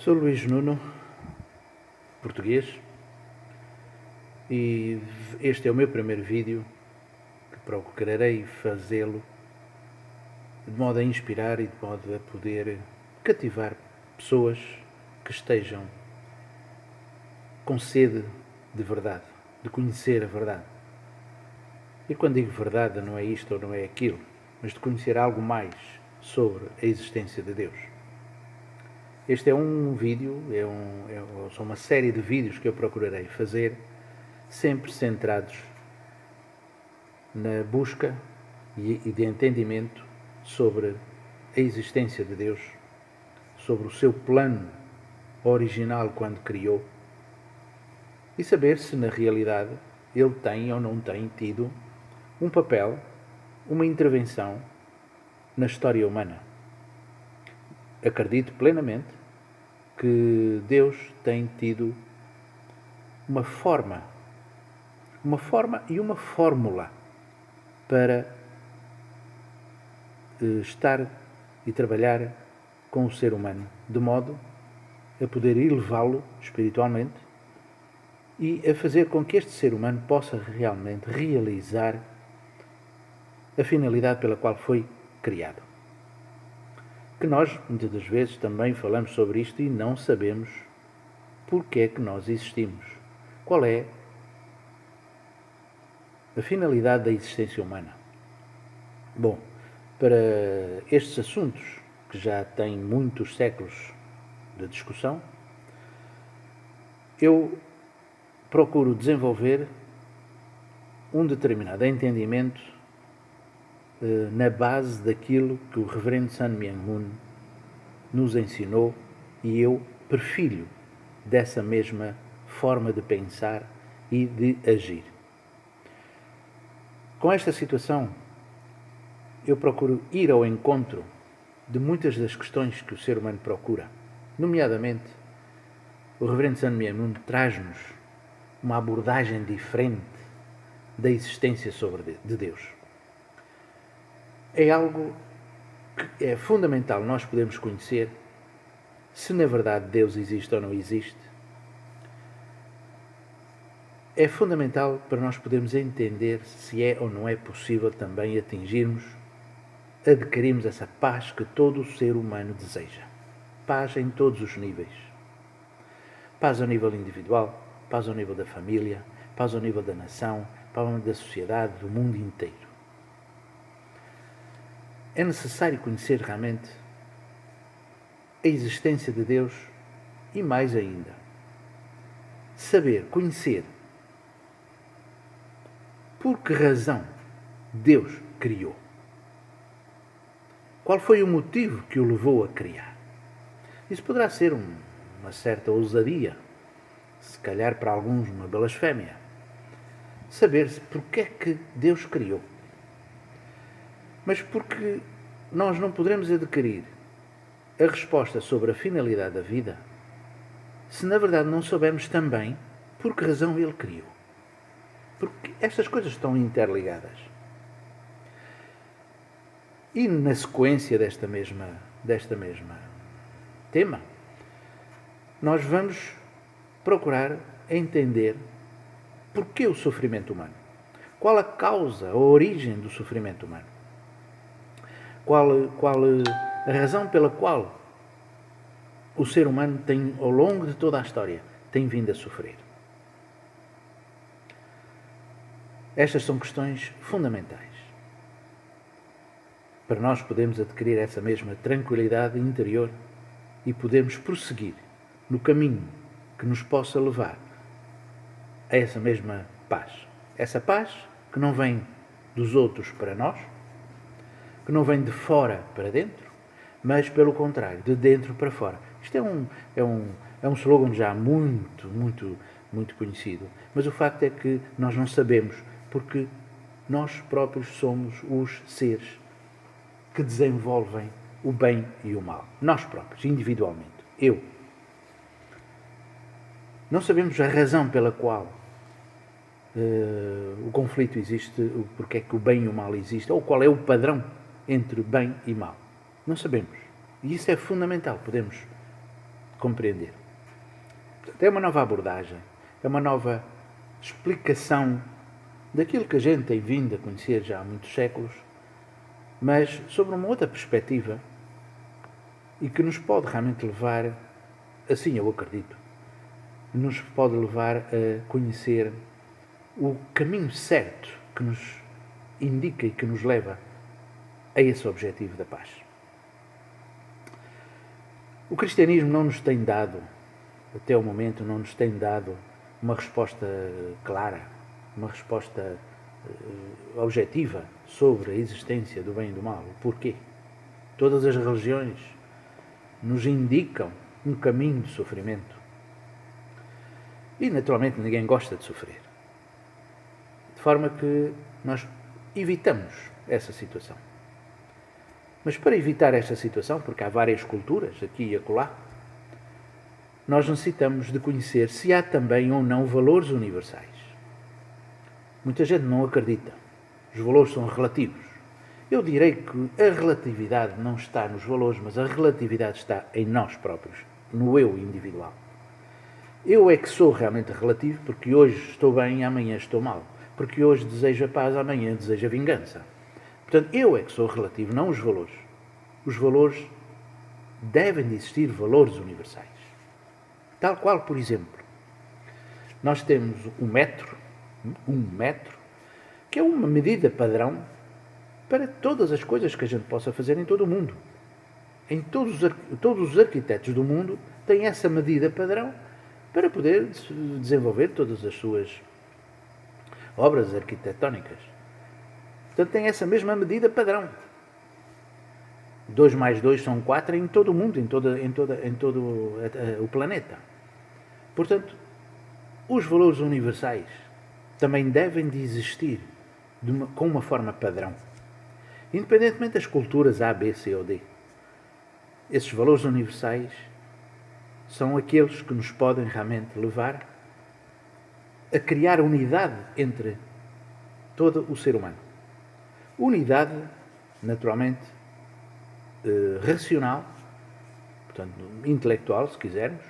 Sou Luís Nuno, português, e este é o meu primeiro vídeo que procurarei fazê-lo de modo a inspirar e de modo a poder cativar pessoas que estejam com sede de verdade, de conhecer a verdade. E quando digo verdade, não é isto ou não é aquilo, mas de conhecer algo mais sobre a existência de Deus. Este é um vídeo, são uma série de vídeos que eu procurarei fazer, sempre centrados na busca e de entendimento sobre a existência de Deus, sobre o seu plano original quando criou, e saber se na realidade ele tem ou não tem tido um papel, uma intervenção na história humana. Acredito plenamente que Deus tem tido uma forma e uma fórmula para estar e trabalhar com o ser humano, de modo a poder elevá-lo espiritualmente e a fazer com que este ser humano possa realmente realizar a finalidade pela qual foi criado. Que nós, muitas das vezes, também falamos sobre isto e não sabemos porque é que nós existimos. Qual é a finalidade da existência humana? Bom, para estes assuntos, que já têm muitos séculos de discussão, eu procuro desenvolver um determinado entendimento na base daquilo que o Reverendo Sun Myung Moon nos ensinou, e eu perfilho dessa mesma forma de pensar e de agir. Com esta situação, eu procuro ir ao encontro de muitas das questões que o ser humano procura. Nomeadamente, o Reverendo Sun Myung Moon traz-nos uma abordagem diferente da existência de Deus. É algo que é fundamental nós podermos conhecer se na verdade Deus existe ou não existe. É fundamental para nós podermos entender se é ou não é possível também adquirirmos essa paz que todo o ser humano deseja. Paz em todos os níveis. Paz ao nível individual, paz ao nível da família, paz ao nível da nação, paz ao nível da sociedade, do mundo inteiro. É necessário conhecer realmente a existência de Deus e, mais ainda, conhecer por que razão Deus criou. Qual foi o motivo que o levou a criar? Isso poderá ser uma certa ousadia, se calhar para alguns uma blasfémia. Saber-se porque é que Deus criou. Mas porque nós não poderemos adquirir a resposta sobre a finalidade da vida se na verdade não soubermos também por que razão Ele criou. Porque estas coisas estão interligadas. E na sequência desta mesma tema, nós vamos procurar entender porquê o sofrimento humano. Qual a causa, a origem do sofrimento humano? Qual a razão pela qual o ser humano tem, ao longo de toda a história, tem vindo a sofrer? Estas são questões fundamentais para nós podermos adquirir essa mesma tranquilidade interior e podermos prosseguir no caminho que nos possa levar a essa mesma paz. Essa paz que não vem dos outros para nós, que não vem de fora para dentro, mas pelo contrário, de dentro para fora. Isto é um slogan já muito conhecido, mas o facto é que nós não sabemos, porque nós próprios somos os seres que desenvolvem o bem e o mal. Nós próprios, individualmente. Eu. Não sabemos a razão pela qual o conflito existe, porque é que o bem e o mal existem, ou qual é o padrão entre bem e mal. Não sabemos. E isso é fundamental. Podemos compreender. Portanto, é uma nova abordagem, é uma nova explicação daquilo que a gente tem vindo a conhecer já há muitos séculos, mas sobre uma outra perspectiva e que nos pode realmente levar, assim eu acredito, nos pode levar a conhecer o caminho certo que nos indica e que nos leva a esse objetivo da paz. O cristianismo não nos tem dado, até o momento, não nos tem dado uma resposta clara, uma resposta objetiva sobre a existência do bem e do mal. Porquê? Todas as religiões nos indicam um caminho de sofrimento. E, naturalmente, ninguém gosta de sofrer. De forma que nós evitamos essa situação. Mas para evitar esta situação, porque há várias culturas, aqui e acolá, nós necessitamos de conhecer se há também ou não valores universais. Muita gente não acredita. Os valores são relativos. Eu direi que a relatividade não está nos valores, mas a relatividade está em nós próprios, no eu individual. Eu é que sou realmente relativo, porque hoje estou bem e amanhã estou mal. Porque hoje desejo a paz, amanhã desejo a vingança. Portanto, eu é que sou relativo, não os valores. Os valores devem de existir valores universais. Tal qual, por exemplo, nós temos um metro, que é uma medida padrão para todas as coisas que a gente possa fazer em todo o mundo. Em todos os arquitetos do mundo têm essa medida padrão para poder desenvolver todas as suas obras arquitetónicas. Portanto, tem essa mesma medida padrão. 2 mais 2 são 4 em todo o mundo, em todo o planeta. Portanto, os valores universais também devem de existir com uma forma padrão. Independentemente das culturas A, B, C ou D. Esses valores universais são aqueles que nos podem realmente levar a criar unidade entre todo o ser humano. Unidade, naturalmente, racional, portanto, intelectual, se quisermos,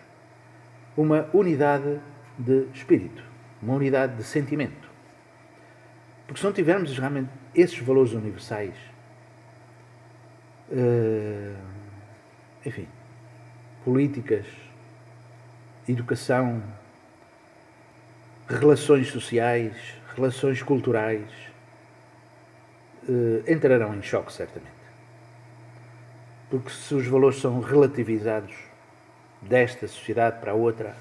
uma unidade de espírito, uma unidade de sentimento. Porque se não tivermos realmente esses valores universais, enfim, políticas, educação, relações sociais, relações culturais, entrarão em choque, certamente. Porque se os valores são relativizados desta sociedade para a outra,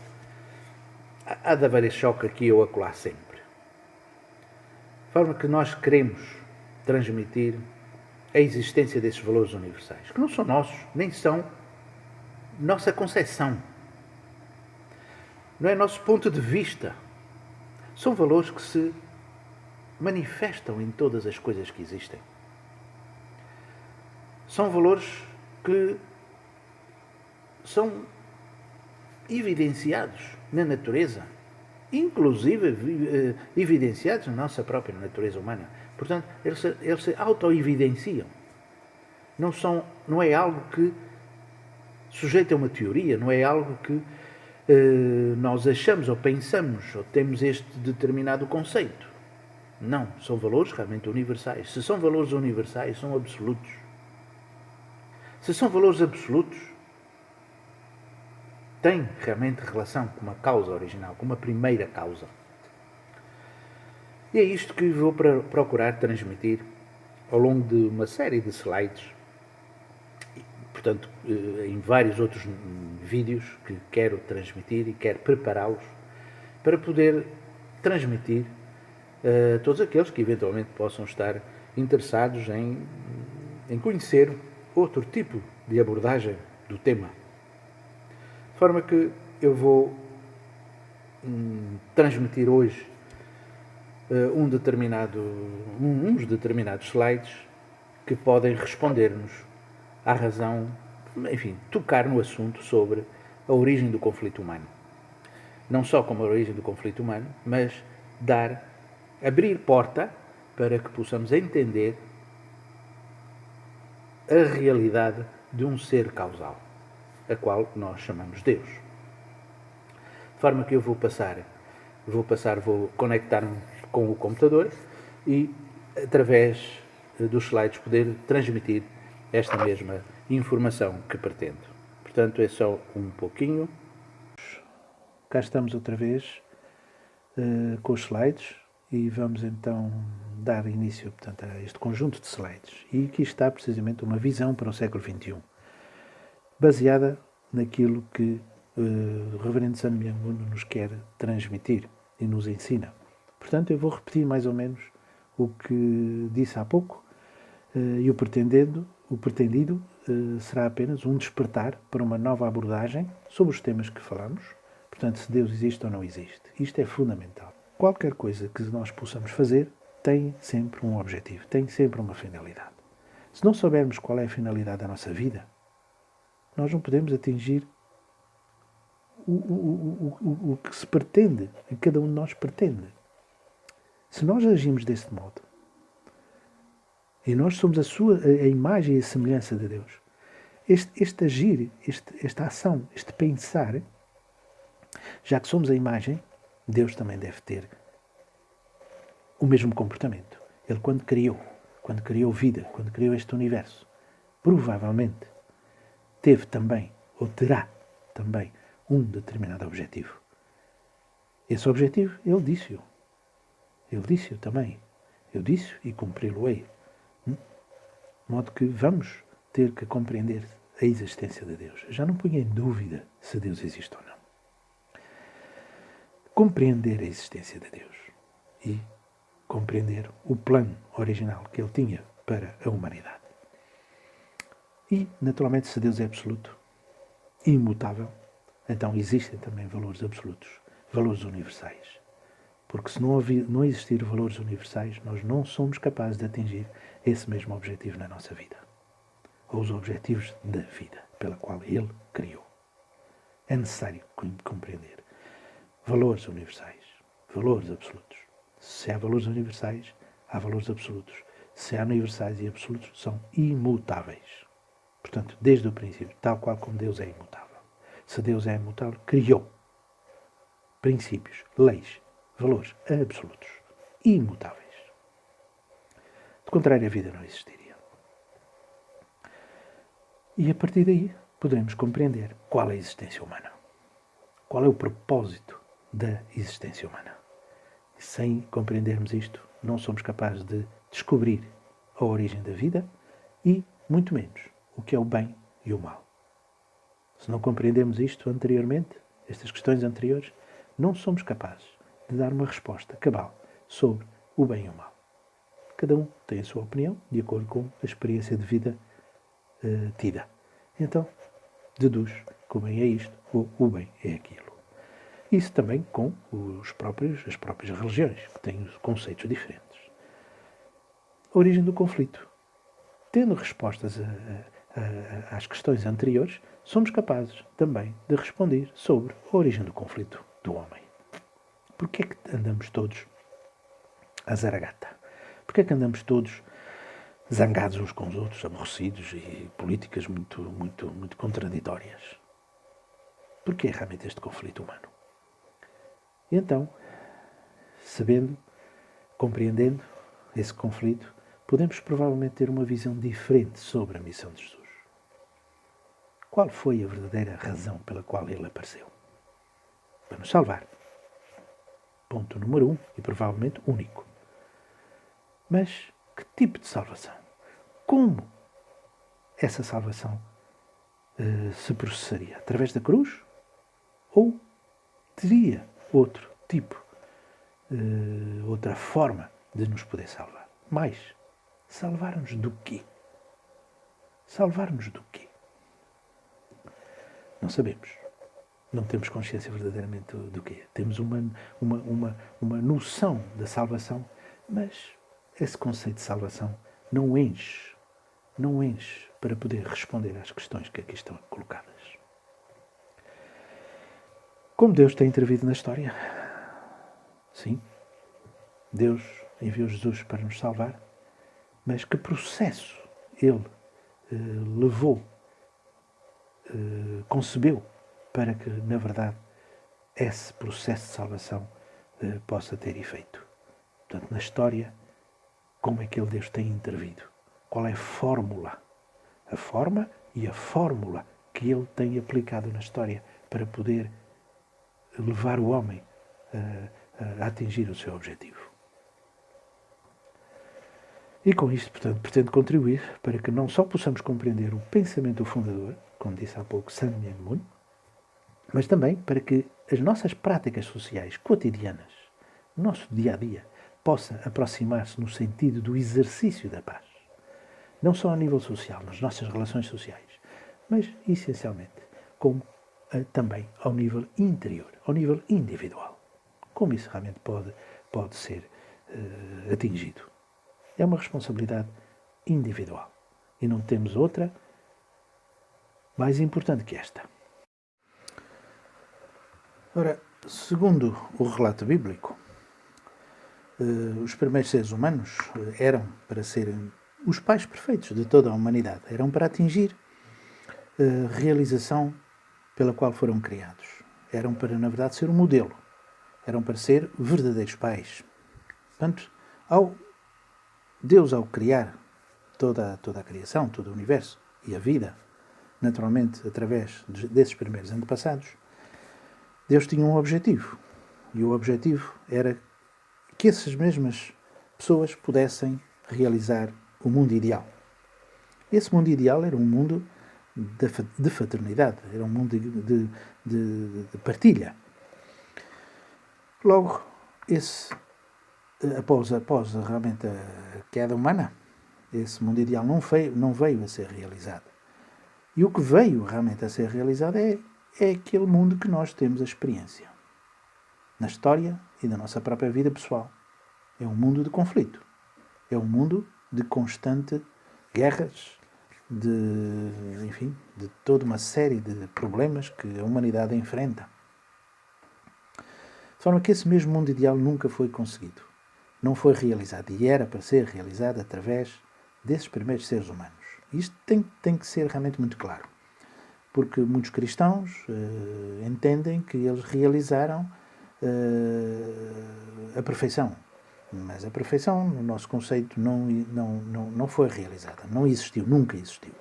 há de haver esse choque aqui ou acolá sempre. De forma que nós queremos transmitir a existência desses valores universais, que não são nossos, nem são nossa concepção. Não é nosso ponto de vista. São valores que se manifestam em todas as coisas que existem. São valores que são evidenciados na natureza, inclusive evidenciados na nossa própria natureza humana. Portanto, eles se auto-evidenciam. Não é algo que sujeito a uma teoria, não é algo que nós achamos ou pensamos ou temos este determinado conceito. Não, são valores realmente universais. Se são valores universais, são absolutos. Se são valores absolutos, têm realmente relação com uma causa original, com uma primeira causa. E é isto que vou procurar transmitir ao longo de uma série de slides, portanto, em vários outros vídeos que quero transmitir e quero prepará-los para poder transmitir a todos aqueles que eventualmente possam estar interessados em conhecer outro tipo de abordagem do tema. De forma que eu vou transmitir hoje uns determinados slides que podem responder-nos à razão, enfim, tocar no assunto sobre a origem do conflito humano. Não só como a origem do conflito humano, mas abrir porta para que possamos entender a realidade de um ser causal. a qual nós chamamos Deus. De forma que eu vou conectar-me com o computador e, através dos slides, poder transmitir esta mesma informação que pretendo. Portanto, é só um pouquinho. Cá estamos outra vez com os slides e vamos então dar início, portanto, a este conjunto de slides. E aqui está precisamente uma visão para o século XXI, baseada naquilo que o Reverendo Sun Myung Moon nos quer transmitir e nos ensina. Portanto, eu vou repetir mais ou menos o que disse há pouco, e o pretendido será apenas um despertar para uma nova abordagem sobre os temas que falamos. Portanto, se Deus existe ou não existe. Isto é fundamental. Qualquer coisa que nós possamos fazer tem sempre um objetivo, tem sempre uma finalidade. Se não soubermos qual é a finalidade da nossa vida, nós não podemos atingir o que se pretende, que cada um de nós pretende. Se nós agimos deste modo, e nós somos a imagem e a semelhança de Deus, este agir, esta ação, este pensar, já que somos a imagem, Deus também deve ter o mesmo comportamento. Ele, quando criou vida, quando criou este universo, provavelmente teve também, ou terá também, um determinado objetivo. Esse objetivo, ele disse-o. Ele disse-o também. Eu disse-o e cumpri-lo-ei. De modo que vamos ter que compreender a existência de Deus. Já não ponho em dúvida se Deus existe ou não. Compreender a existência de Deus e compreender o plano original que Ele tinha para a humanidade. E, naturalmente, se Deus é absoluto, imutável, então existem também valores absolutos, valores universais. Porque se não existir valores universais, nós não somos capazes de atingir esse mesmo objetivo na nossa vida. Ou os objetivos da vida, pela qual Ele criou. É necessário compreender valores universais, valores absolutos. Se há valores universais, há valores absolutos. Se há universais e absolutos, são imutáveis. Portanto, desde o princípio, tal qual como Deus é imutável. Se Deus é imutável, criou princípios, leis, valores absolutos, imutáveis. De contrário, a vida não existiria. E a partir daí, poderemos compreender qual é a existência humana. Qual é o propósito da existência humana. Sem compreendermos isto, não somos capazes de descobrir a origem da vida e, muito menos, o que é o bem e o mal. Se não compreendemos isto anteriormente, estas questões anteriores, não somos capazes de dar uma resposta cabal sobre o bem e o mal. Cada um tem a sua opinião de acordo com a experiência de vida tida. Então, deduz que o bem é isto ou o bem é aquilo. Isso também com as próprias religiões, que têm conceitos diferentes. A origem do conflito. Tendo respostas às questões anteriores, somos capazes também de responder sobre a origem do conflito do homem. Porquê é que andamos todos à zaragata? Porquê é que andamos todos zangados uns com os outros, aborrecidos e políticas muito contraditórias? Porquê realmente este conflito humano? E então, sabendo, compreendendo esse conflito, podemos provavelmente ter uma visão diferente sobre a missão de Jesus. Qual foi a verdadeira razão pela qual ele apareceu? Para nos salvar. Ponto número 1 e provavelmente único. Mas que tipo de salvação? Como essa salvação se processaria? Através da cruz? Ou teria outro tipo, outra forma de nos poder salvar? Mais, salvar-nos do quê? Salvar-nos do quê? Não sabemos. Não temos consciência verdadeiramente do quê. Temos uma noção da salvação, mas esse conceito de salvação não enche para poder responder às questões que aqui estão colocadas. Como Deus tem intervido na história? Sim, Deus enviou Jesus para nos salvar, mas que processo Ele levou concebeu para que, na verdade, esse processo de salvação possa ter efeito. Portanto, na história, como é que Deus tem intervido? Qual é a fórmula? A forma e a fórmula que Ele tem aplicado na história para poder levar o homem a atingir o seu objetivo. E com isto, portanto, pretendo contribuir para que não só possamos compreender o pensamento do fundador, como disse há pouco Sun Myung Moon, mas também para que as nossas práticas sociais cotidianas, o nosso dia-a-dia, possa aproximar-se no sentido do exercício da paz. Não só a nível social, nas nossas relações sociais, mas, essencialmente, como também ao nível interior, ao nível individual. Como isso realmente pode ser atingido. É uma responsabilidade individual. E não temos outra mais importante que esta. Ora, segundo o relato bíblico, os primeiros seres humanos eram para serem os pais perfeitos de toda a humanidade. Eram para atingir a realização pela qual foram criados. Eram para, na verdade, ser um modelo. Eram para ser verdadeiros pais. Portanto, Deus, ao criar toda a criação, todo o universo e a vida, naturalmente, através desses primeiros antepassados, Deus tinha um objetivo. E o objetivo era que essas mesmas pessoas pudessem realizar o mundo ideal. Esse mundo ideal era um mundo de fraternidade, era um mundo de partilha. Logo, após realmente a queda humana, esse mundo ideal não veio a ser realizado. E o que veio realmente a ser realizado é aquele mundo que nós temos a experiência. Na história e na nossa própria vida pessoal. É um mundo de conflito. É um mundo de constante guerras, de toda uma série de problemas que a humanidade enfrenta. De forma que esse mesmo mundo ideal nunca foi conseguido. Não foi realizado. E era para ser realizado através desses primeiros seres humanos. Isto tem que ser realmente muito claro. Porque muitos cristãos entendem que eles realizaram a perfeição. Mas a perfeição, no nosso conceito, não foi realizada. Não existiu, nunca existiu.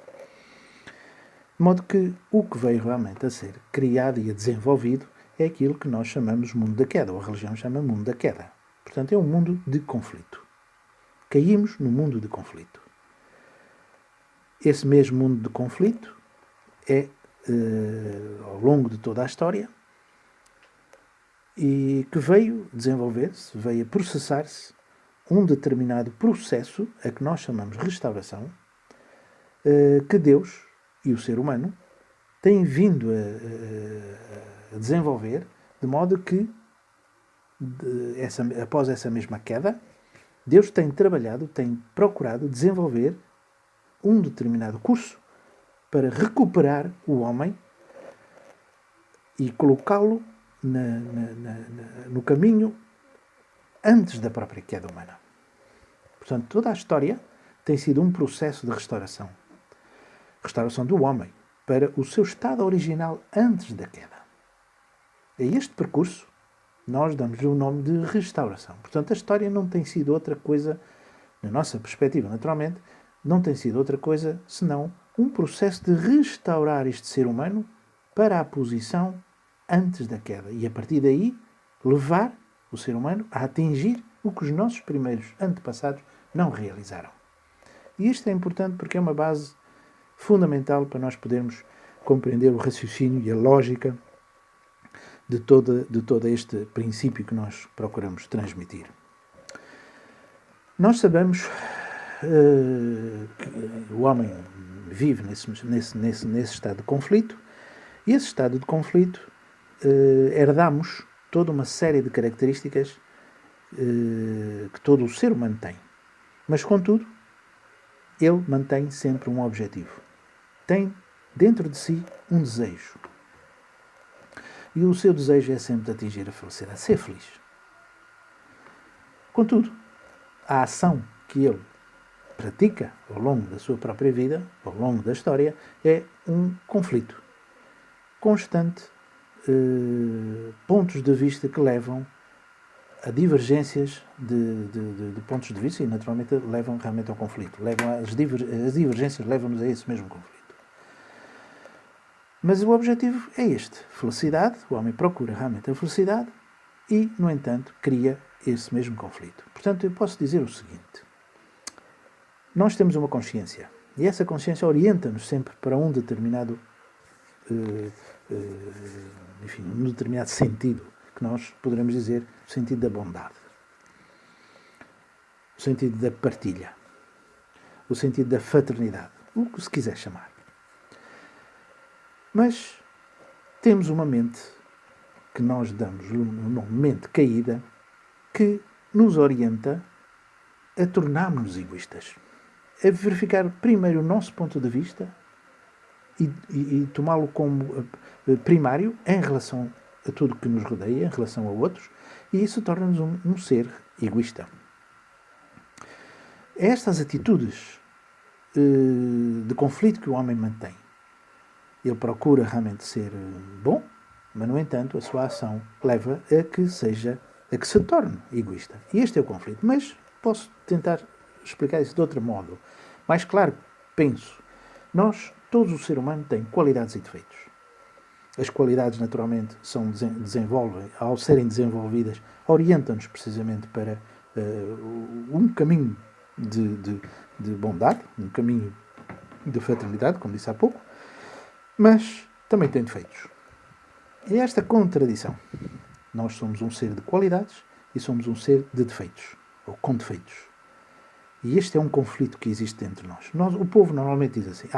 De modo que o que veio realmente a ser criado e a desenvolvido é aquilo que nós chamamos mundo da queda, ou a religião chama mundo da queda. Portanto, é um mundo de conflito. Caímos no mundo de conflito. Esse mesmo mundo de conflito é, ao longo de toda a história, e que veio desenvolver-se, veio processar-se um determinado processo, a que nós chamamos restauração, que Deus e o ser humano têm vindo a desenvolver, de modo que, após essa mesma queda, Deus tem trabalhado, tem procurado desenvolver um determinado curso para recuperar o homem e colocá-lo no caminho antes da própria queda humana. Portanto, toda a história tem sido um processo de restauração. Restauração do homem para o seu estado original antes da queda. A este percurso nós damos o nome de restauração. Portanto, a história não tem sido outra coisa, na nossa perspectiva, naturalmente, não tem sido outra coisa senão um processo de restaurar este ser humano para a posição antes da queda. E a partir daí, levar o ser humano a atingir o que os nossos primeiros antepassados não realizaram. E isto é importante porque é uma base fundamental para nós podermos compreender o raciocínio e a lógica de todo este princípio que nós procuramos transmitir. Nós sabemos que o homem vive nesse estado de conflito, e esse estado de conflito herdamos toda uma série de características que todo o ser humano tem. Mas, contudo, ele mantém sempre um objetivo. Tem dentro de si um desejo. E o seu desejo é sempre de atingir a felicidade, ser feliz. Contudo, a ação que ele pratica ao longo da sua própria vida, ao longo da história, é um conflito. constante pontos de vista que levam a divergências de pontos de vista e, naturalmente, levam realmente ao conflito. As divergências levam-nos a esse mesmo conflito. Mas o objetivo é este. Felicidade. O homem procura realmente a felicidade e, no entanto, cria esse mesmo conflito. Portanto, eu posso dizer o seguinte. Nós temos uma consciência. E essa consciência orienta-nos sempre para um determinado um determinado sentido, que nós poderemos dizer o sentido da bondade, o sentido da partilha, o sentido da fraternidade, o que se quiser chamar. Mas temos uma mente que nós damos um nome mente caída, que nos orienta a tornarmos-nos egoístas, a verificar primeiro o nosso ponto de vista e tomá-lo como primário em relação a tudo que nos rodeia, em relação a outros, e isso torna-nos um ser egoísta. Estas atitudes de conflito que o homem mantém, ele procura realmente ser bom, mas, no entanto, a sua ação leva a que se torne egoísta. E este é o conflito. Mas posso tentar explicar isso de outro modo. Mais claro, penso, todo o ser humano tem qualidades e defeitos. As qualidades, naturalmente, ao serem desenvolvidas, orientam-nos precisamente para um caminho de bondade, um caminho de fraternidade, como disse há pouco, mas também tem defeitos. É esta contradição. Nós somos um ser de qualidades e somos um ser de defeitos, ou com defeitos. E este é um conflito que existe entre nós. O povo normalmente diz assim,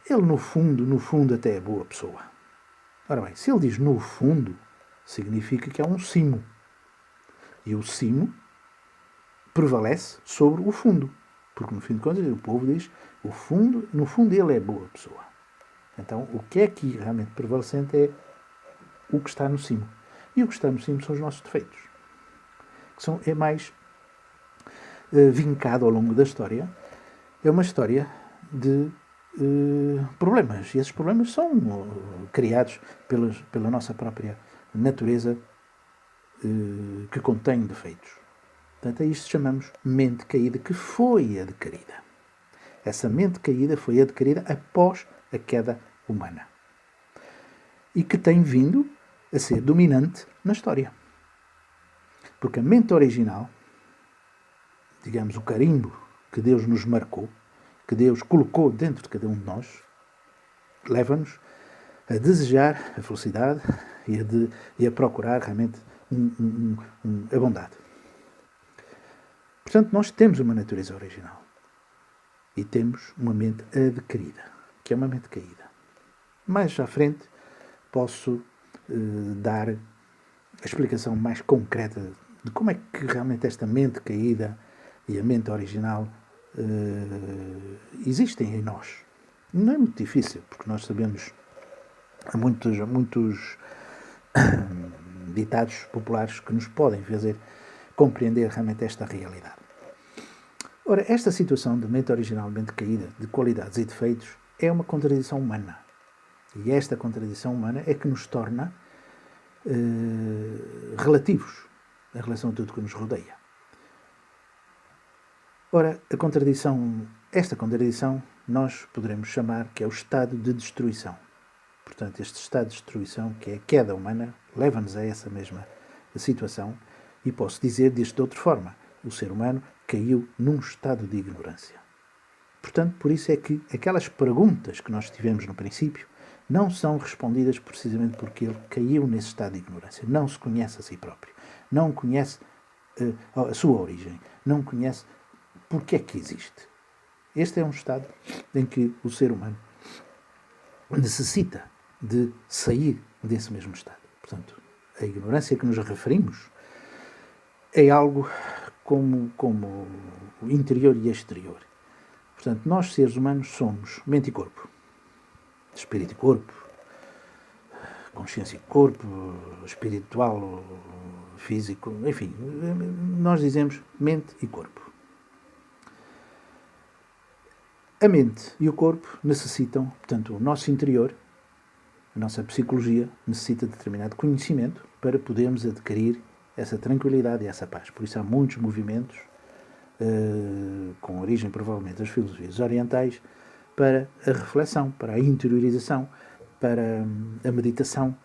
ele no fundo até é boa pessoa. Ora bem, se ele diz no fundo, significa que há um cimo. E o cimo prevalece sobre o fundo. Porque, no fim de contas, o povo diz, no fundo ele é boa pessoa. Então, o que é aqui realmente prevalecente é o que está no cimo. E o que está no cimo são os nossos defeitos. Que é mais vincado ao longo da história. É uma história de problemas. E esses problemas são criados pela nossa própria natureza que contém defeitos. Portanto, a isto chamamos mente caída, que foi adquirida. Essa mente caída foi adquirida após a queda humana. E que tem vindo a ser dominante na história. Porque a mente original, digamos, o carimbo que Deus nos marcou, que Deus colocou dentro de cada um de nós, leva-nos a desejar a felicidade e a procurar realmente a bondade. Portanto, nós temos uma natureza original e temos uma mente adquirida, que é uma mente caída. Mais à frente posso dar a explicação mais concreta de como é que realmente esta mente caída e a mente original existem em nós. Não é muito difícil, porque nós sabemos, há muitos ditados populares que nos podem fazer compreender realmente esta realidade. Ora, esta situação de mente original, mente caída, de qualidades e defeitos, é uma contradição humana. E esta contradição humana é que nos torna relativos em relação a tudo que nos rodeia. Ora, esta contradição, nós poderemos chamar que é o estado de destruição. Portanto, este estado de destruição, que é a queda humana, leva-nos a essa mesma situação. E posso dizer disto de outra forma. O ser humano caiu num estado de ignorância. Portanto, por isso é que aquelas perguntas que nós tivemos no princípio não são respondidas precisamente porque ele caiu nesse estado de ignorância. Não se conhece a si próprio. Não conhece a sua origem. Não conhece porque é que existe. Este é um estado em que o ser humano necessita de sair desse mesmo estado. Portanto, a ignorância que nos referimos é algo como interior e exterior. Portanto, nós, seres humanos, somos mente e corpo. Espírito e corpo. Consciência e corpo. Espiritual, físico. Enfim, nós dizemos mente e corpo. A mente e o corpo necessitam, portanto, o nosso interior A nossa psicologia necessita de determinado conhecimento para podermos adquirir essa tranquilidade e essa paz. Por isso há muitos movimentos, com origem provavelmente das filosofias orientais, para a reflexão, para a interiorização, para a meditação,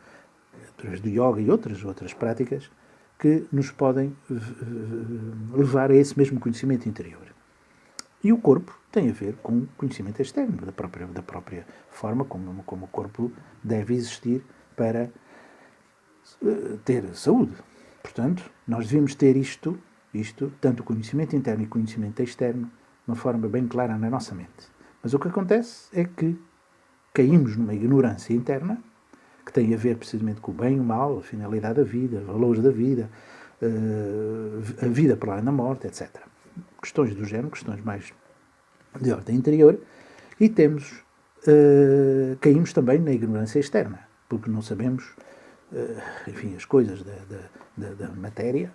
através do yoga e outras práticas, que nos podem levar a esse mesmo conhecimento interior. E o corpo tem a ver com o conhecimento externo, da própria forma como o corpo deve existir para ter saúde. Portanto, nós devemos ter isto, tanto o conhecimento interno e o conhecimento externo, de uma forma bem clara na nossa mente. Mas o que acontece é que caímos numa ignorância interna, que tem a ver precisamente com o bem e o mal, a finalidade da vida, os valores da vida, a vida para além da morte, etc. Questões do género, questões mais de ordem interior, e caímos também na ignorância externa, porque não sabemos, as coisas da matéria,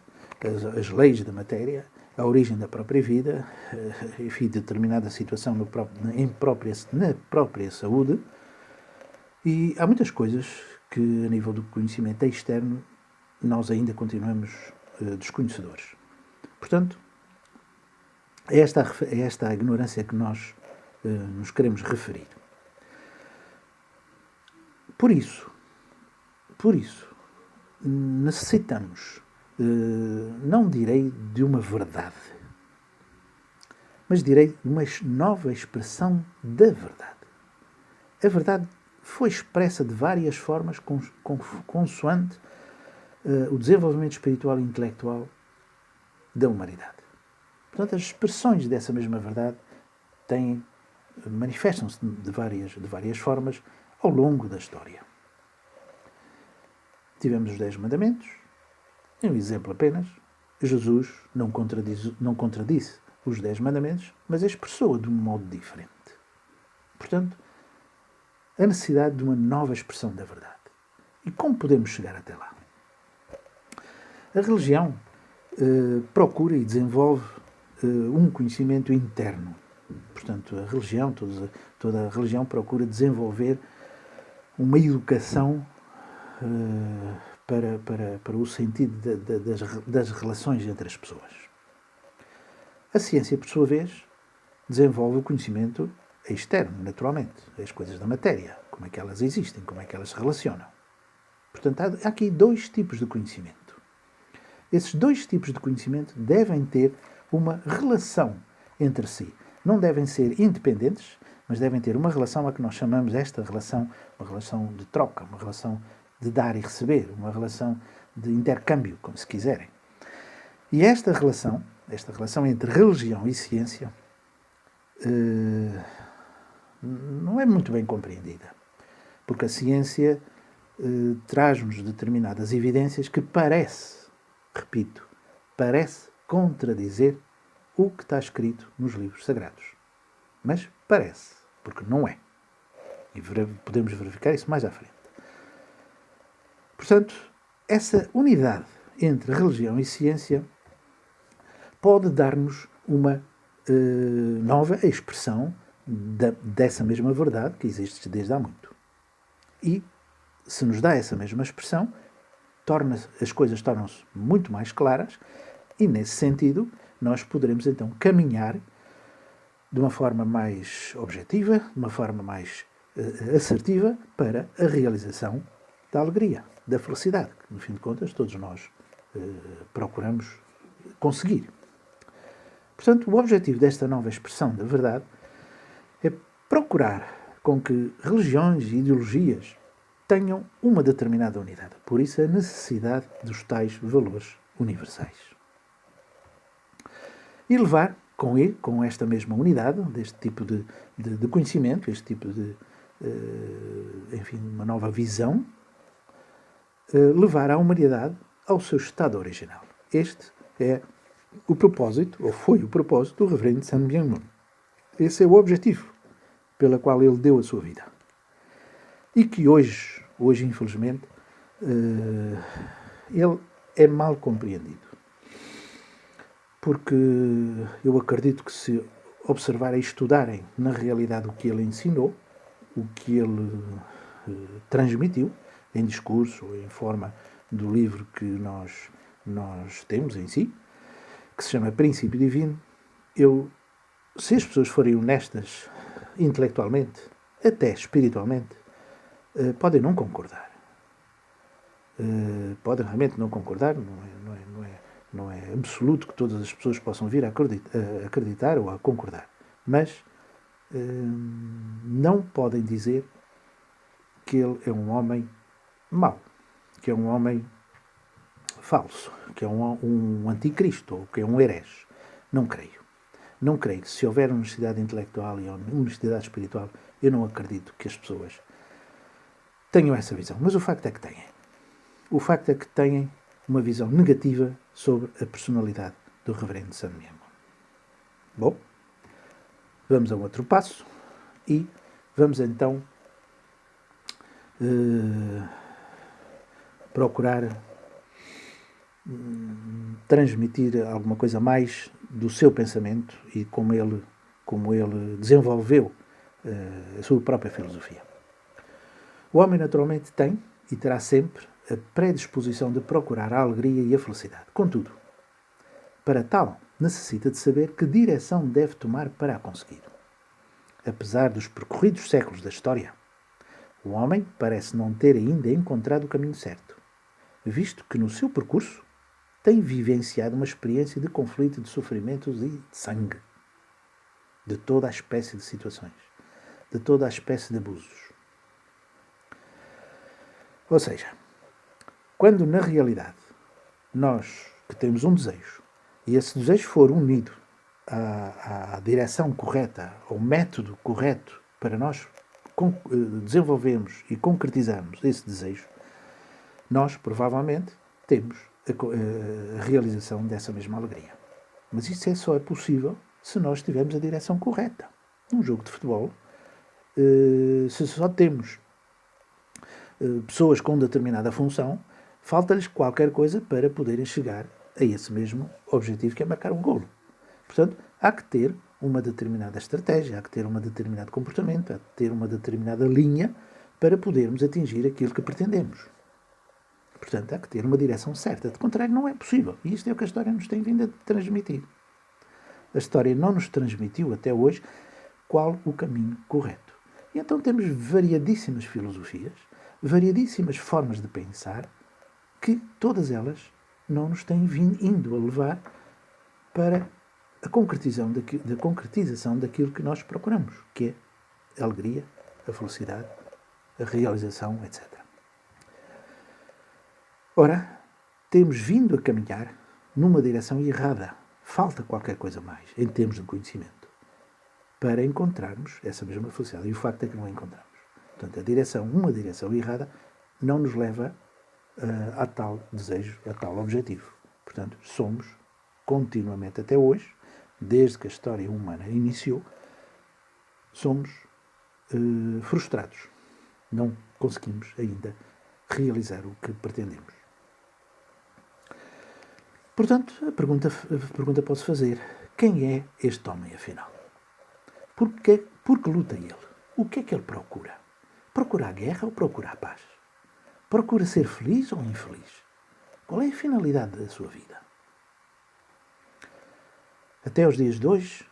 as leis da matéria, a origem da própria vida, determinada situação na própria saúde. E há muitas coisas que, a nível do conhecimento externo, nós ainda continuamos desconhecedores. Portanto, é esta a ignorância que nós nos queremos referir. Por isso, necessitamos, não direi de uma verdade, mas direi de uma nova expressão da verdade. A verdade foi expressa de várias formas, consoante o desenvolvimento espiritual e intelectual da humanidade. Portanto, as expressões dessa mesma verdade manifestam-se de várias formas ao longo da história. Tivemos os 10 mandamentos, um exemplo apenas. Jesus não contradisse os 10 mandamentos, mas expressou de um modo diferente. Portanto, a necessidade de uma nova expressão da verdade. E como podemos chegar até lá? A religião procura e desenvolve um conhecimento interno. Portanto, a religião, toda a religião procura desenvolver uma educação para o sentido das relações entre as pessoas. A ciência, por sua vez, desenvolve o conhecimento externo, naturalmente, as coisas da matéria, como é que elas existem, como é que elas se relacionam. Portanto, há aqui 2 tipos de conhecimento. Esses 2 tipos de conhecimento devem ter uma relação entre si. Não devem ser independentes, mas devem ter uma relação a que nós chamamos esta relação, uma relação de troca, uma relação de dar e receber, uma relação de intercâmbio, como se quiserem. E esta relação entre religião e ciência, não é muito bem compreendida, porque a ciência traz-nos determinadas evidências que parece contradizer o que está escrito nos livros sagrados. Mas parece, porque não é. E podemos verificar isso mais à frente. Portanto, essa unidade entre religião e ciência pode dar-nos uma nova expressão dessa mesma verdade que existe desde há muito. E, se nos dá essa mesma expressão, as coisas tornam-se muito mais claras e, nesse sentido, nós poderemos então caminhar de uma forma mais objetiva, de uma forma mais assertiva para a realização da alegria, da felicidade, que, no fim de contas, todos nós procuramos conseguir. Portanto, o objetivo desta nova expressão da verdade é procurar com que religiões e ideologias tenham uma determinada unidade. Por isso, a necessidade dos tais valores universais. E levar com esta mesma unidade, deste tipo de conhecimento, este tipo de, uma nova visão, levar a humanidade ao seu estado original. Este é o propósito, ou foi o propósito, do reverendo Sun Myung Moon. Esse é o objetivo pela qual ele deu a sua vida. E que hoje infelizmente, ele é mal compreendido. Porque eu acredito que, se observarem e estudarem na realidade o que ele ensinou, o que ele transmitiu, em discurso, em forma do livro que nós temos em si, que se chama Princípio Divino. Se as pessoas forem honestas intelectualmente, até espiritualmente, podem não concordar. Podem realmente não concordar, não é absoluto que todas as pessoas possam vir a acreditar ou a concordar. Mas não podem dizer que ele é um homem mau, que é um homem falso, que é um anticristo ou que é um herege. Não creio. Não creio que se houver honestidade intelectual e honestidade espiritual, eu não acredito que as pessoas tenham essa visão. Mas o facto é que têm. O facto é que têm uma visão negativa sobre a personalidade do Reverendo San Miemo. Bom, vamos a um outro passo e vamos então procurar transmitir alguma coisa mais do seu pensamento e como ele desenvolveu a sua própria filosofia. O homem naturalmente tem e terá sempre a predisposição de procurar a alegria e a felicidade. Contudo, para tal, necessita de saber que direção deve tomar para a conseguir. Apesar dos percorridos séculos da história, o homem parece não ter ainda encontrado o caminho certo, visto que no seu percurso tem vivenciado uma experiência de conflito, de sofrimentos e de sangue, de toda a espécie de situações, de toda a espécie de abusos. Ou seja, quando na realidade nós que temos um desejo e esse desejo for unido à direção correta, ao método correto para nós desenvolvermos e concretizarmos esse desejo, nós provavelmente temos a realização dessa mesma alegria. Mas isso só é possível se nós tivermos a direção correta. Num jogo de futebol, se só temos pessoas com determinada função, falta-lhes qualquer coisa para poderem chegar a esse mesmo objetivo, que é marcar um golo. Portanto, há que ter uma determinada estratégia, há que ter um determinado comportamento, há que ter uma determinada linha para podermos atingir aquilo que pretendemos. Portanto, há que ter uma direção certa. De contrário, não é possível. E isto é o que a história nos tem vindo a transmitir. A história não nos transmitiu até hoje qual o caminho correto. E então temos variadíssimas filosofias, variadíssimas formas de pensar, que todas elas não nos têm indo a levar para a concretização daquilo que nós procuramos, que é a alegria, a felicidade, a realização, etc. Ora, temos vindo a caminhar numa direção errada. Falta qualquer coisa mais, em termos de conhecimento, para encontrarmos essa mesma felicidade. E o facto é que não a encontramos. Portanto, uma direção errada, não nos leva a tal desejo, a tal objetivo. Portanto, somos continuamente até hoje, desde que a história humana iniciou, somos frustrados. Não conseguimos ainda realizar o que pretendemos. Portanto, a pergunta pode-se fazer: quem é este homem, afinal? Por que luta ele? O que é que ele procura? Procura a guerra ou procura a paz? Procura ser feliz ou infeliz? Qual é a finalidade da sua vida? Até os dias de hoje,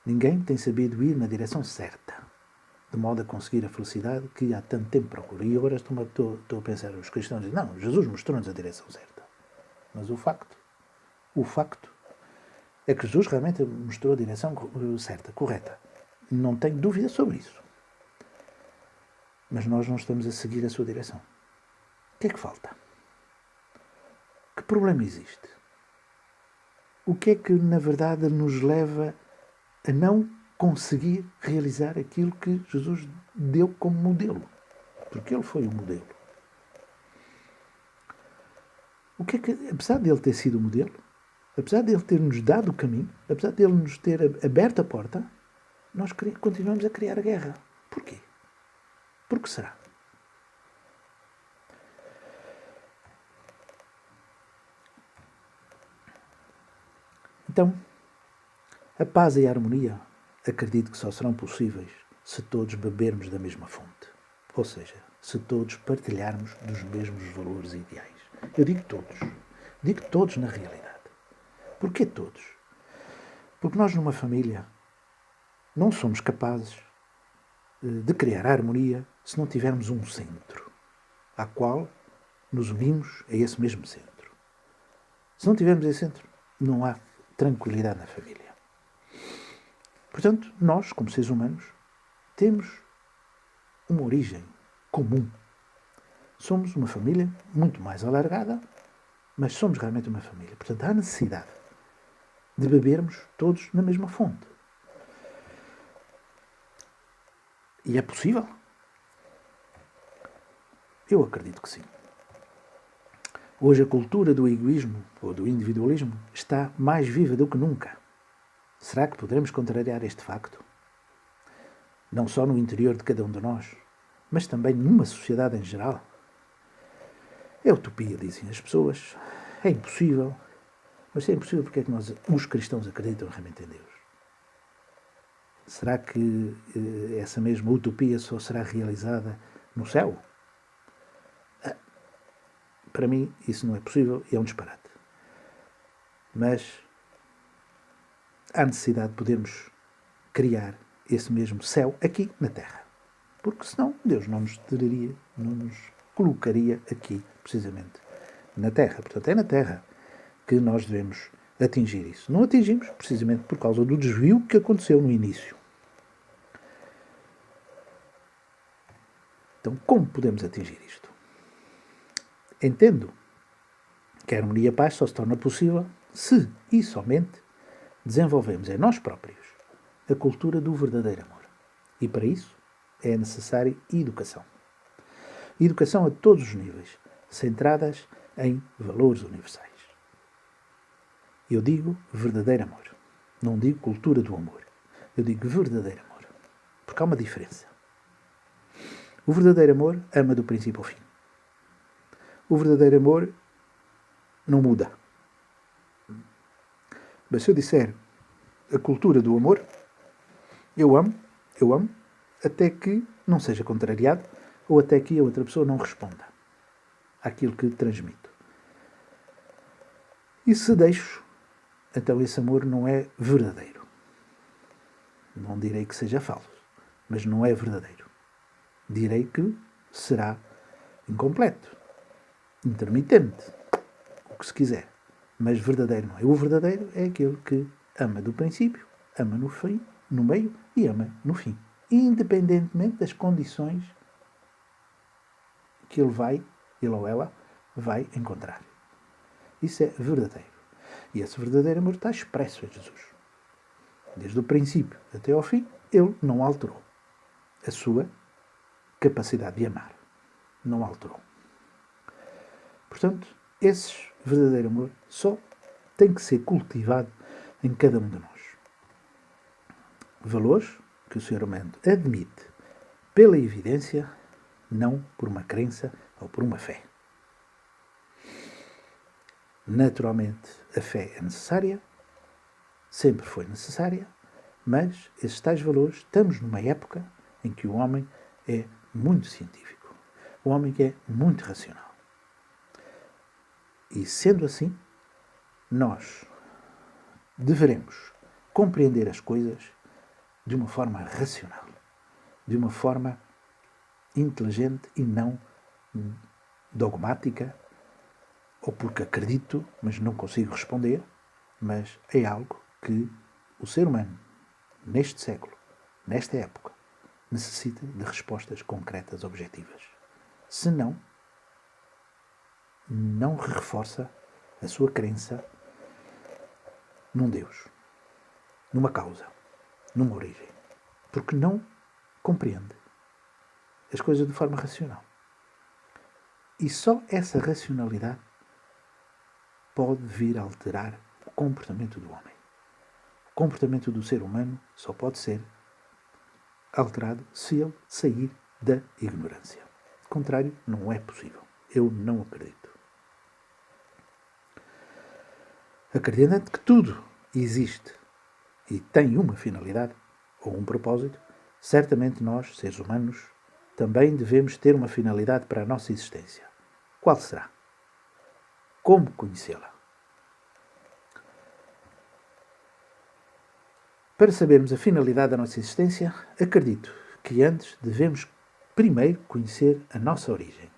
ninguém tem sabido ir na direção certa, de modo a conseguir a felicidade que há tanto tempo procura. E agora estou a pensar, os cristãos dizem, não, Jesus mostrou-nos a direção certa. Mas o facto é que Jesus realmente mostrou a direção certa, correta. Não tenho dúvida sobre isso. Mas nós não estamos a seguir a sua direção. O que é que falta? Que problema existe? O que é que, na verdade, nos leva a não conseguir realizar aquilo que Jesus deu como modelo? Porque ele foi o modelo. O que é que, apesar de ele ter sido o modelo, apesar de ele ter-nos dado o caminho, apesar de ele nos ter aberto a porta, nós continuamos a criar a guerra. Porquê? Por que será? Então, a paz e a harmonia acredito que só serão possíveis se todos bebermos da mesma fonte. Ou seja, se todos partilharmos dos mesmos valores e ideais. Eu digo todos na realidade. Porquê todos? Porque nós numa família não somos capazes de criar harmonia se não tivermos um centro, à qual nos unimos a esse mesmo centro. Se não tivermos esse centro, não há tranquilidade na família. Portanto, nós, como seres humanos, temos uma origem comum. Somos uma família muito mais alargada, mas somos realmente uma família. Portanto, há necessidade de bebermos todos na mesma fonte. E é possível? Eu acredito que sim. Hoje a cultura do egoísmo ou do individualismo está mais viva do que nunca. Será que poderemos contrariar este facto? Não só no interior de cada um de nós, mas também numa sociedade em geral? É utopia, dizem as pessoas. É impossível. Mas se é impossível, porque é que nós, os cristãos, acreditam realmente em Deus? Será que essa mesma utopia só será realizada no céu? Para mim, isso não é possível e é um disparate. Mas há necessidade de podermos criar esse mesmo céu aqui na Terra. Porque senão Deus não nos colocaria aqui, precisamente, na Terra. Portanto, é na Terra que nós devemos atingir isso. Não atingimos precisamente por causa do desvio que aconteceu no início. Então, como podemos atingir isto? Entendo que a harmonia e a paz só se torna possível se e somente desenvolvemos em nós próprios a cultura do verdadeiro amor. E para isso é necessária educação. Educação a todos os níveis, centradas em valores universais. Eu digo verdadeiro amor. Não digo cultura do amor. Eu digo verdadeiro amor. Porque há uma diferença. O verdadeiro amor ama do princípio ao fim. O verdadeiro amor não muda. Mas se eu disser a cultura do amor, eu amo, até que não seja contrariado ou até que a outra pessoa não responda àquilo que transmito. E se deixo, então esse amor não é verdadeiro. Não direi que seja falso, mas não é verdadeiro. Direi que será incompleto, intermitente, o que se quiser. Mas verdadeiro não é. O verdadeiro é aquele que ama do princípio, ama no fim, no meio e ama no fim. Independentemente das condições que ele ou ela vai encontrar. Isso é verdadeiro. E esse verdadeiro amor está expresso em Jesus. Desde o princípio até ao fim, ele não alterou a sua capacidade de amar. Não alterou. Portanto, esse verdadeiro amor só tem que ser cultivado em cada um de nós. Valores que o ser humano admite pela evidência, não por uma crença ou por uma fé. Naturalmente, a fé é necessária, sempre foi necessária, mas esses tais valores, estamos numa época em que o homem é muito científico, o homem é muito racional. E sendo assim, nós deveremos compreender as coisas de uma forma racional, de uma forma inteligente e não dogmática, ou porque acredito, mas não consigo responder, mas é algo que o ser humano, neste século, nesta época, necessita de respostas concretas, objetivas. Senão, não reforça a sua crença num Deus, numa causa, numa origem, porque não compreende as coisas de forma racional. E só essa racionalidade pode vir a alterar o comportamento do homem. O comportamento do ser humano só pode ser alterado se ele sair da ignorância. Do contrário, não é possível. Eu não acredito. Acreditando que tudo existe e tem uma finalidade ou um propósito, certamente nós, seres humanos, também devemos ter uma finalidade para a nossa existência. Qual será? Como conhecê-la? Para sabermos a finalidade da nossa existência, acredito que antes devemos primeiro conhecer a nossa origem.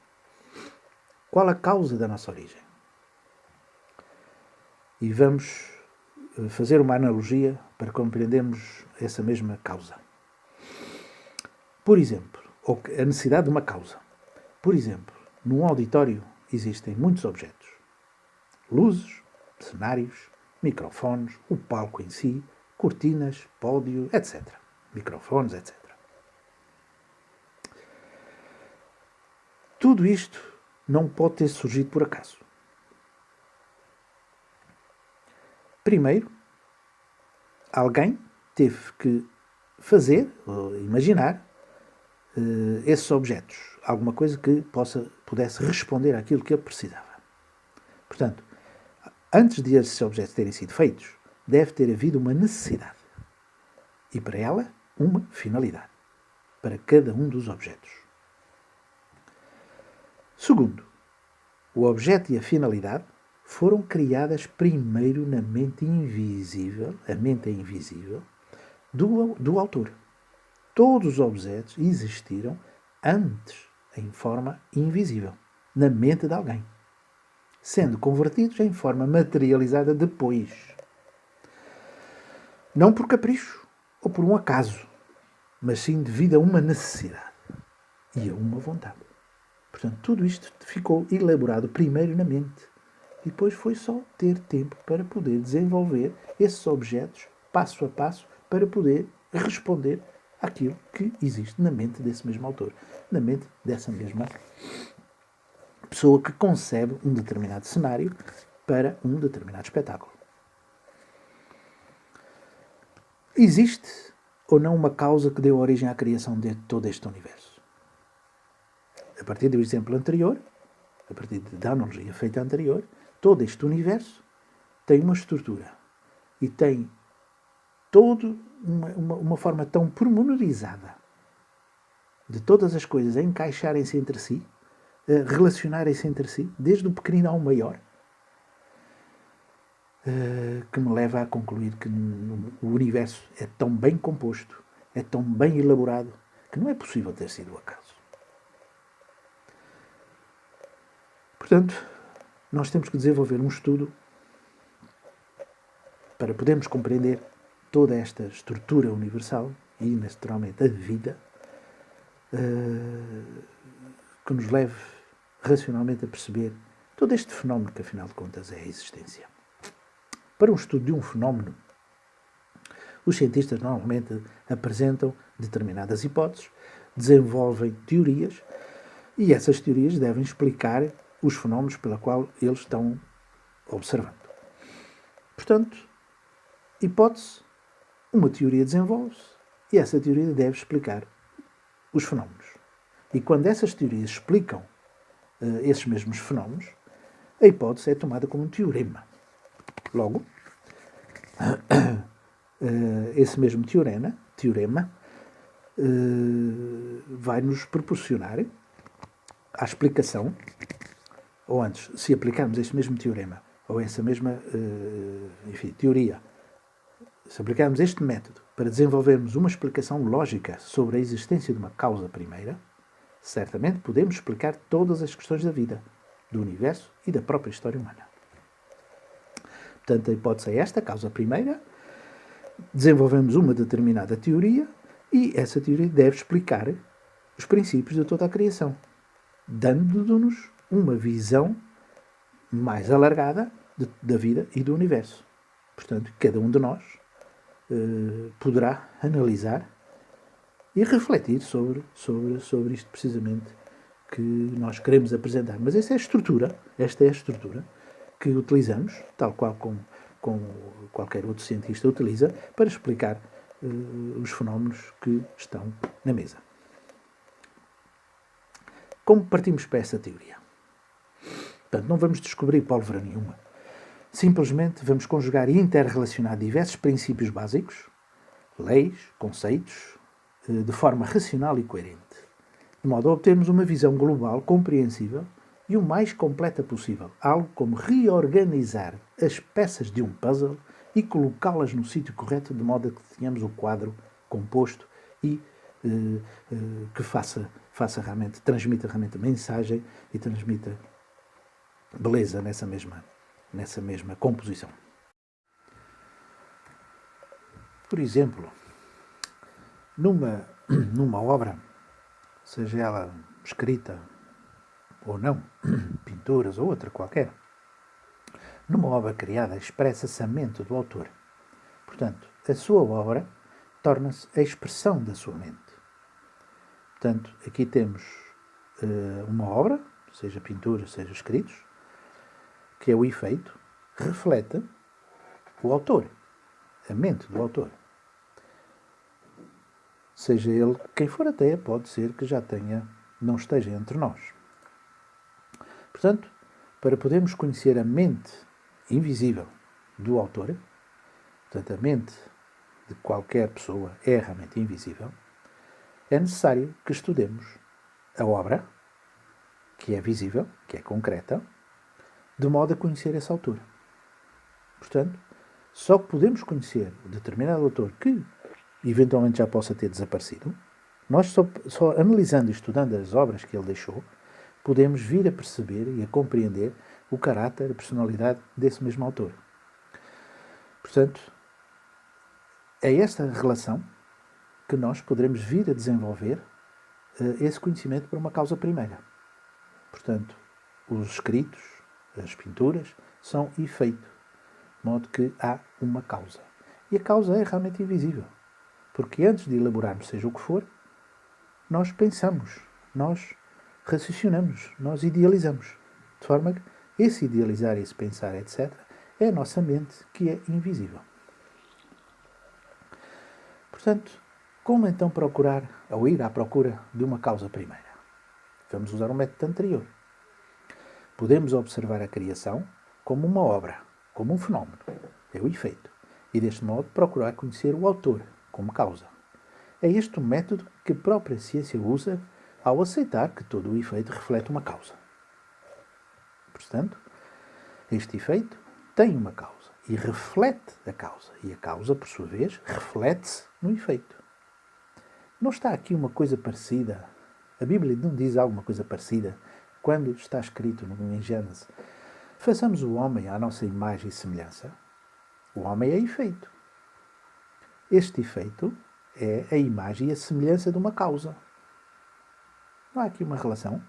Qual a causa da nossa origem? E vamos fazer uma analogia para compreendermos essa mesma causa. Por exemplo, ou a necessidade de uma causa. Por exemplo, num auditório existem muitos objetos. Luzes, cenários, microfones, o palco em si, cortinas, pódio, etc. Microfones, etc. Tudo isto não pode ter surgido por acaso. Primeiro, alguém teve que fazer, ou imaginar, esses objetos. Alguma coisa que pudesse responder àquilo que ele precisava. Portanto, antes de esses objetos terem sido feitos, deve ter havido uma necessidade. E para ela, uma finalidade. Para cada um dos objetos. Segundo, o objeto e a finalidade foram criadas primeiro na mente invisível, a mente é invisível, do autor. Todos os objetos existiram antes em forma invisível, na mente de alguém, sendo convertidos em forma materializada depois. Não por capricho ou por um acaso, mas sim devido a uma necessidade e a uma vontade. Portanto, tudo isto ficou elaborado primeiro na mente. E depois foi só ter tempo para poder desenvolver esses objetos, passo a passo, para poder responder àquilo que existe na mente desse mesmo autor. Na mente dessa mesma pessoa que concebe um determinado cenário para um determinado espetáculo. Existe ou não uma causa que deu origem à criação de todo este universo? A partir do exemplo anterior, a partir da analogia feita anterior, todo este universo tem uma estrutura e tem toda uma forma tão pormenorizada de todas as coisas a encaixarem-se entre si, a relacionarem-se entre si, desde o pequenino ao maior, que me leva a concluir que o universo é tão bem composto, é tão bem elaborado, que não é possível ter sido o acaso. Portanto, nós temos que desenvolver um estudo para podermos compreender toda esta estrutura universal e, naturalmente, a vida, que nos leve racionalmente a perceber todo este fenómeno que, afinal de contas, é a existência. Para um estudo de um fenómeno, os cientistas normalmente apresentam determinadas hipóteses, desenvolvem teorias e essas teorias devem explicar os fenómenos pela qual eles estão observando. Portanto, hipótese, uma teoria desenvolve-se e essa teoria deve explicar os fenómenos. E quando essas teorias explicam esses mesmos fenómenos, a hipótese é tomada como um teorema. Logo, esse mesmo teorema vai nos proporcionar a explicação, ou antes, se aplicarmos este mesmo teorema, ou essa mesma teoria, se aplicarmos este método para desenvolvermos uma explicação lógica sobre a existência de uma causa primeira, certamente podemos explicar todas as questões da vida, do universo e da própria história humana. Portanto, a hipótese é esta, causa primeira, desenvolvemos uma determinada teoria e essa teoria deve explicar os princípios de toda a criação, dando-nos uma visão mais alargada da vida e do universo. Portanto, cada um de nós poderá analisar e refletir sobre isto precisamente que nós queremos apresentar. Mas esta é a estrutura que utilizamos, tal qual como qualquer outro cientista utiliza, para explicar os fenómenos que estão na mesa. Como partimos para essa teoria? Portanto, não vamos descobrir pólvora nenhuma. Simplesmente vamos conjugar e interrelacionar diversos princípios básicos, leis, conceitos, de forma racional e coerente. de modo a obtermos uma visão global, compreensível e o mais completa possível. Algo como reorganizar as peças de um puzzle e colocá-las no sítio correto, de modo a que tenhamos o quadro composto e que transmita realmente mensagem e transmita beleza nessa mesma composição. Por exemplo, numa obra, seja ela escrita ou não, pinturas ou outra qualquer, numa obra criada expressa-se a mente do autor. Portanto, a sua obra torna-se a expressão da sua mente. Portanto, aqui temos uma obra, seja pintura, seja escritos, que é o efeito, reflete o autor, a mente do autor. Seja ele quem for, até pode ser que já não esteja entre nós. Portanto, para podermos conhecer a mente invisível do autor, portanto, a mente de qualquer pessoa é realmente invisível, é necessário que estudemos a obra, que é visível, que é concreta, de modo a conhecer esse autor. Portanto, só podemos conhecer determinado autor que eventualmente já possa ter desaparecido. Nós só analisando e estudando as obras que ele deixou, podemos vir a perceber e a compreender o caráter, a personalidade desse mesmo autor. Portanto, é esta relação que nós poderemos vir a desenvolver esse conhecimento por uma causa primeira. Portanto, os escritos, as pinturas, são efeito, de modo que há uma causa. E a causa é realmente invisível, porque antes de elaborarmos seja o que for, nós pensamos, nós raciocinamos, nós idealizamos, de forma que esse idealizar, esse pensar, etc., é a nossa mente que é invisível. Portanto, como então procurar, ou ir à procura de uma causa primeira? Vamos usar um método anterior. Podemos observar a criação como uma obra, como um fenómeno, é o efeito, e deste modo procurar conhecer o autor como causa. É este o método que a própria ciência usa ao aceitar que todo o efeito reflete uma causa. Portanto, este efeito tem uma causa e reflete a causa, e a causa, por sua vez, reflete-se no efeito. Não está aqui uma coisa parecida? A Bíblia não diz alguma coisa parecida quando está escrito em Gênesis: façamos o homem à nossa imagem e semelhança? O homem é efeito. Este efeito é a imagem e a semelhança de uma causa. Não há aqui uma relação?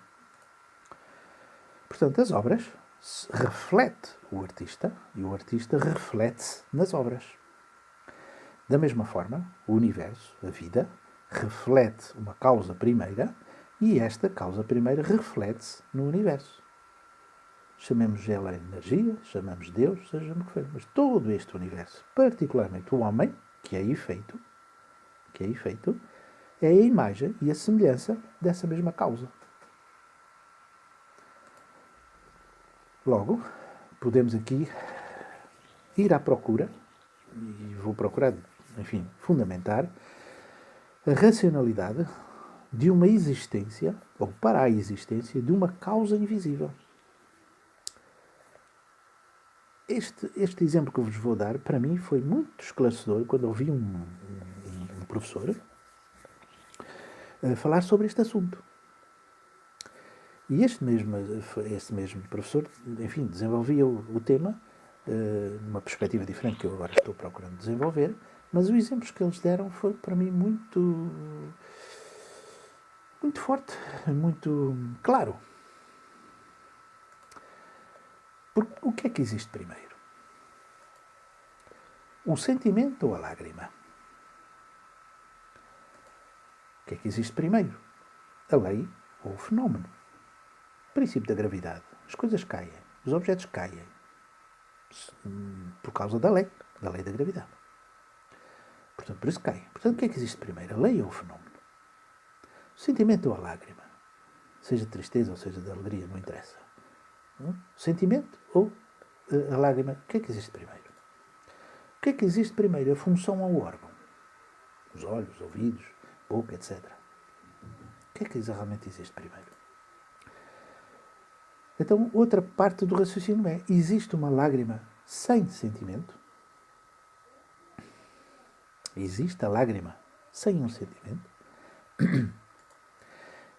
Portanto, as obras refletem o artista e o artista reflete-se nas obras. Da mesma forma, o universo, a vida, reflete uma causa primeira e esta causa primeira reflete-se no universo. Chamemos ela energia, chamamos Deus, seja o que for. Mas todo este universo, particularmente o homem, que é efeito, é a imagem e a semelhança dessa mesma causa. Logo, podemos aqui ir à procura, e vou procurar, fundamentar a racionalidade de uma existência, ou para a existência, de uma causa invisível. Este exemplo que eu vos vou dar, para mim, foi muito esclarecedor quando ouvi um professor falar sobre este assunto. E este mesmo professor, desenvolvia o tema numa perspectiva diferente que eu agora estou procurando desenvolver, mas os exemplos que eles deram foi para mim muito forte, muito claro. Porque o que é que existe primeiro? O sentimento ou a lágrima? O que é que existe primeiro? A lei ou o fenómeno? O princípio da gravidade. As coisas caem, os objetos caem por causa da lei da gravidade. Portanto, por isso caem. Portanto, o que é que existe primeiro? A lei ou o fenómeno? O sentimento ou a lágrima? Seja de tristeza ou seja de alegria, não interessa. O sentimento ou a lágrima? O que é que existe primeiro? O que é que existe primeiro? A função ao órgão. Os olhos, os ouvidos, boca, etc. O que é que realmente existe primeiro? Então, outra parte do raciocínio é: existe uma lágrima sem sentimento? Existe a lágrima sem um sentimento?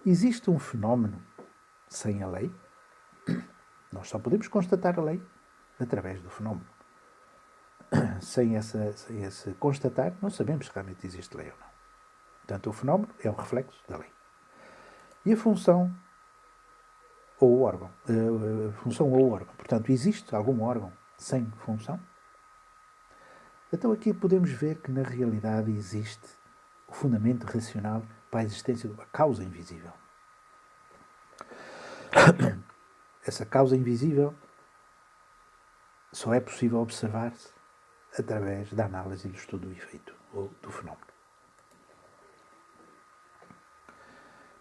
Existe um fenómeno sem a lei? Nós só podemos constatar a lei através do fenómeno. Sem esse constatar, não sabemos se realmente existe lei ou não. Portanto, o fenómeno é um reflexo da lei. E a função ou o órgão? Função ou órgão. Portanto, existe algum órgão sem função? Então aqui podemos ver que na realidade existe o fundamento racional para a existência de uma causa invisível. Essa causa invisível só é possível observar-se através da análise e do estudo do efeito ou do fenómeno.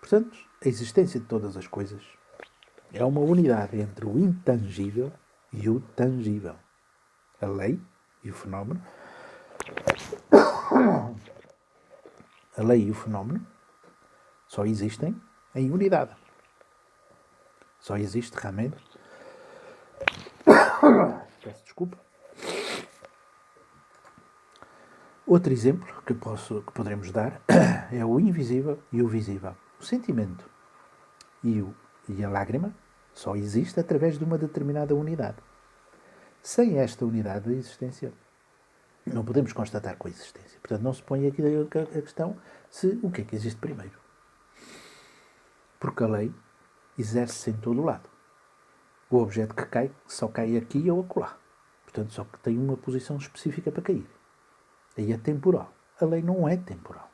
Portanto, a existência de todas as coisas é uma unidade entre o intangível e o tangível. A lei e o fenómeno. A lei e o fenómeno só existem em unidade. Só existe realmente. Peço desculpa. Outro exemplo que poderemos dar é o invisível e o visível. O sentimento e a lágrima só existe através de uma determinada unidade. Sem esta unidade da existência, não podemos constatar coexistência. Portanto, não se põe aqui a questão se o que é que existe primeiro. Porque a lei exerce-se em todo o lado. O objeto que cai só cai aqui ou acolá. Portanto, só que tem uma posição específica para cair. Aí é temporal. A lei não é temporal.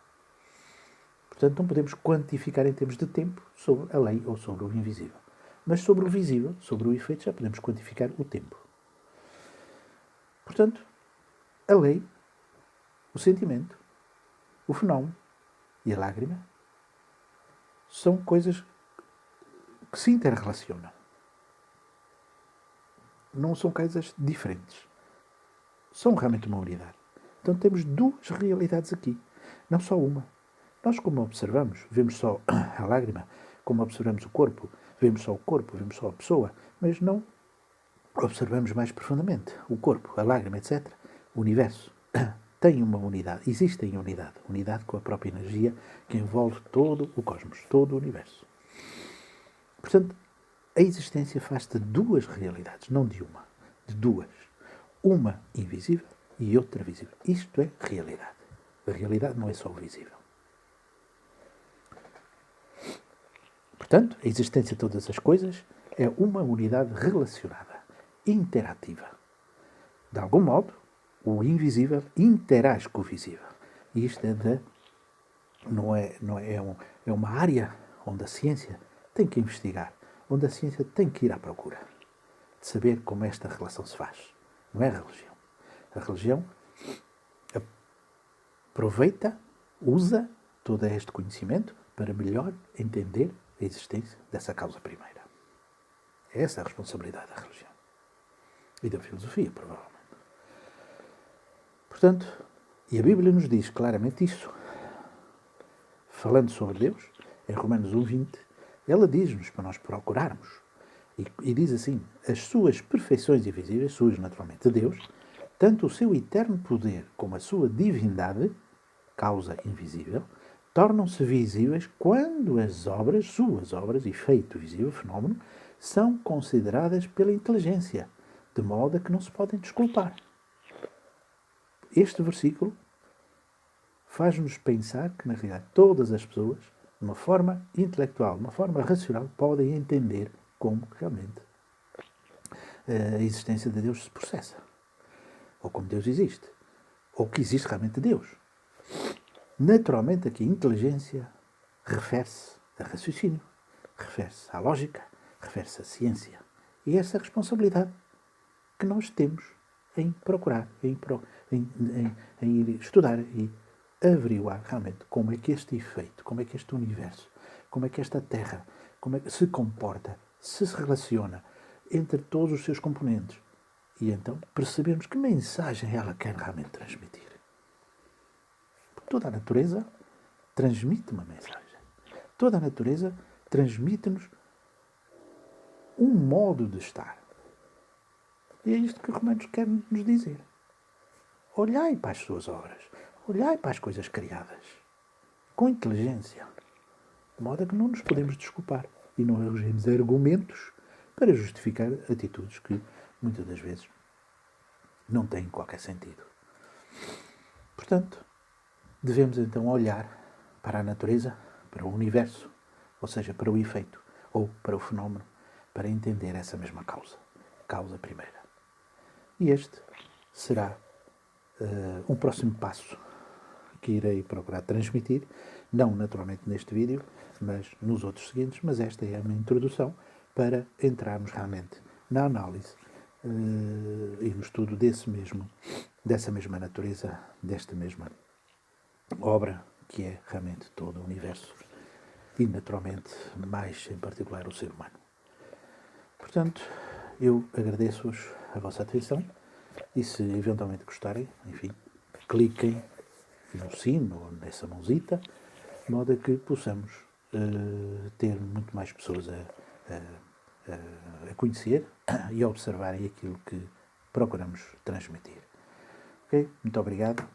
Portanto, não podemos quantificar em termos de tempo sobre a lei ou sobre o invisível. Mas sobre o visível, sobre o efeito, já podemos quantificar o tempo. Portanto, a lei, o sentimento, o fenómeno e a lágrima são coisas que se interrelacionam. Não são coisas diferentes. São realmente uma unidade. Então temos duas realidades aqui, não só uma. Nós, como observamos, vemos só a lágrima, como observamos o corpo, vemos só o corpo, vemos só a pessoa, mas não observamos mais profundamente o corpo, a lágrima, etc. O universo tem uma unidade, existe em unidade, unidade com a própria energia que envolve todo o cosmos, todo o universo. Portanto, a existência faz-se de duas realidades, não de uma, de duas. Uma invisível e outra visível. Isto é realidade. A realidade não é só o visível. Portanto, a existência de todas as coisas é uma unidade relacionada, interativa. De algum modo, o invisível interage com o visível. E isto é uma área onde a ciência tem que investigar, onde a ciência tem que ir à procura de saber como esta relação se faz. Não é a religião. A religião aproveita, usa todo este conhecimento para melhor entender a existência dessa causa primeira. Essa é a responsabilidade da religião. E da filosofia, provavelmente. Portanto, e a Bíblia nos diz claramente isso. Falando sobre Deus, em Romanos 1:20, ela diz-nos para nós procurarmos. E diz assim: as suas perfeições invisíveis, suas naturalmente de Deus, tanto o seu eterno poder como a sua divindade, causa invisível, tornam-se visíveis quando as obras, suas obras, efeito visível, fenómeno, são consideradas pela inteligência, de modo a que não se podem desculpar. Este versículo faz-nos pensar que, na realidade, todas as pessoas, de uma forma intelectual, de uma forma racional, podem entender como realmente a existência de Deus se processa. Ou como Deus existe. Ou que existe realmente Deus. Naturalmente, aqui a inteligência refere-se a raciocínio, refere-se à lógica, refere-se à ciência. E essa responsabilidade que nós temos em procurar, em estudar e averiguar realmente como é que este efeito, como é que este universo, como é que esta Terra, como é que se comporta, se relaciona entre todos os seus componentes. E então percebemos que mensagem ela quer realmente transmitir. Porque toda a natureza transmite uma mensagem. Toda a natureza transmite-nos um modo de estar. E é isto que Romanos quer nos dizer. Olhai para as suas obras. Olhai para as coisas criadas. Com inteligência. De modo a que não nos podemos desculpar. E não arranjemos argumentos para justificar atitudes que, muitas das vezes, não têm qualquer sentido. Portanto, devemos então olhar para a natureza, para o universo, ou seja, para o efeito ou para o fenómeno, para entender essa mesma causa primeira. E este será um próximo passo que irei procurar transmitir, não naturalmente neste vídeo, mas nos outros seguintes, mas esta é uma introdução para entrarmos realmente na análise e no estudo dessa mesma natureza, desta mesma obra, que é realmente todo o universo e, naturalmente, mais em particular o ser humano. Portanto, eu agradeço-vos a vossa atenção e, se eventualmente gostarem, enfim, cliquem no sino ou nessa mãozita, de modo a que possamos ter muito mais pessoas a conhecer e a observarem aquilo que procuramos transmitir. Ok? Muito obrigado